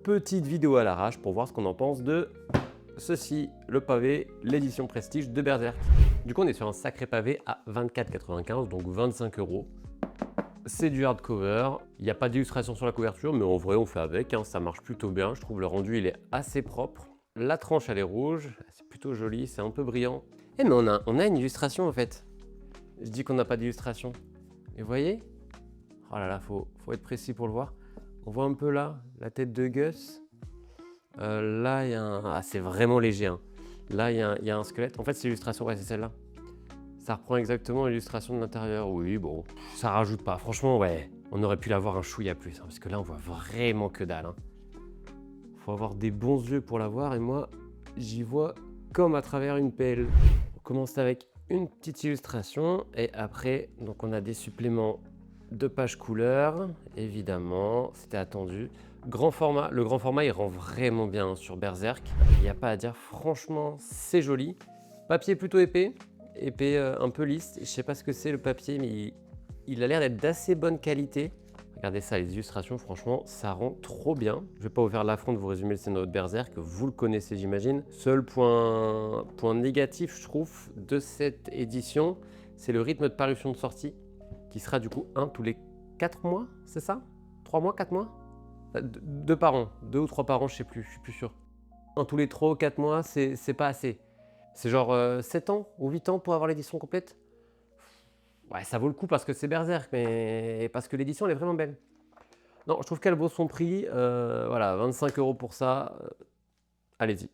petite vidéo à l'arrache pour voir ce qu'on en pense de ceci, le pavé, l'édition Prestige de Berserk. Du coup, on est sur un sacré pavé à 24,95 €, donc 25 €. C'est du hardcover, il n'y a pas d'illustration sur la couverture, mais en vrai, on fait avec, hein, ça marche plutôt bien. Je trouve le rendu, il est assez propre. La tranche, elle est rouge, c'est plutôt joli, c'est un peu brillant. Eh, mais on a une illustration en fait. Je dis qu'on n'a pas d'illustration. Et vous voyez? Oh là là, faut être précis pour le voir. On voit un peu là, la tête de Gus. Là, il y a un... Ah, c'est vraiment léger. Hein. Là, il y a un squelette. En fait, c'est l'illustration, ouais, c'est celle-là. Ça reprend exactement l'illustration de l'intérieur. Oui, bon, ça rajoute pas. Franchement, ouais, on aurait pu l'avoir un chouïa plus. Hein, parce que là, on voit vraiment que dalle. Hein. Faut avoir des bons yeux pour la voir. Et moi, j'y vois comme à travers une pelle. On commence avec une petite illustration. Et après, donc on a des suppléments de pages couleurs. Évidemment, c'était attendu. Grand format, le grand format il rend vraiment bien sur Berserk, il n'y a pas à dire, franchement c'est joli. Papier plutôt épais, un peu lisse, je sais pas ce que c'est le papier mais il a l'air d'être d'assez bonne qualité. Regardez ça, les illustrations franchement ça rend trop bien. Je vais pas vous faire l'affront de vous résumer le scénario de Berserk, vous le connaissez j'imagine. Seul point négatif je trouve de cette édition, c'est le rythme de parution de sortie qui sera du coup un tous les 4 mois, c'est ça? 3 mois, 4 mois? 2 par an, 2 ou 3 par an, je sais plus, je suis plus sûr. Un tous les 3 ou 4 mois, c'est pas assez. C'est genre 7 ans ou 8 ans pour avoir l'édition complète. Ouais, ça vaut le coup parce que c'est Berserk, mais parce que l'édition elle est vraiment belle. Non, je trouve qu'elle vaut son prix. Voilà, 25 € pour ça. Allez-y.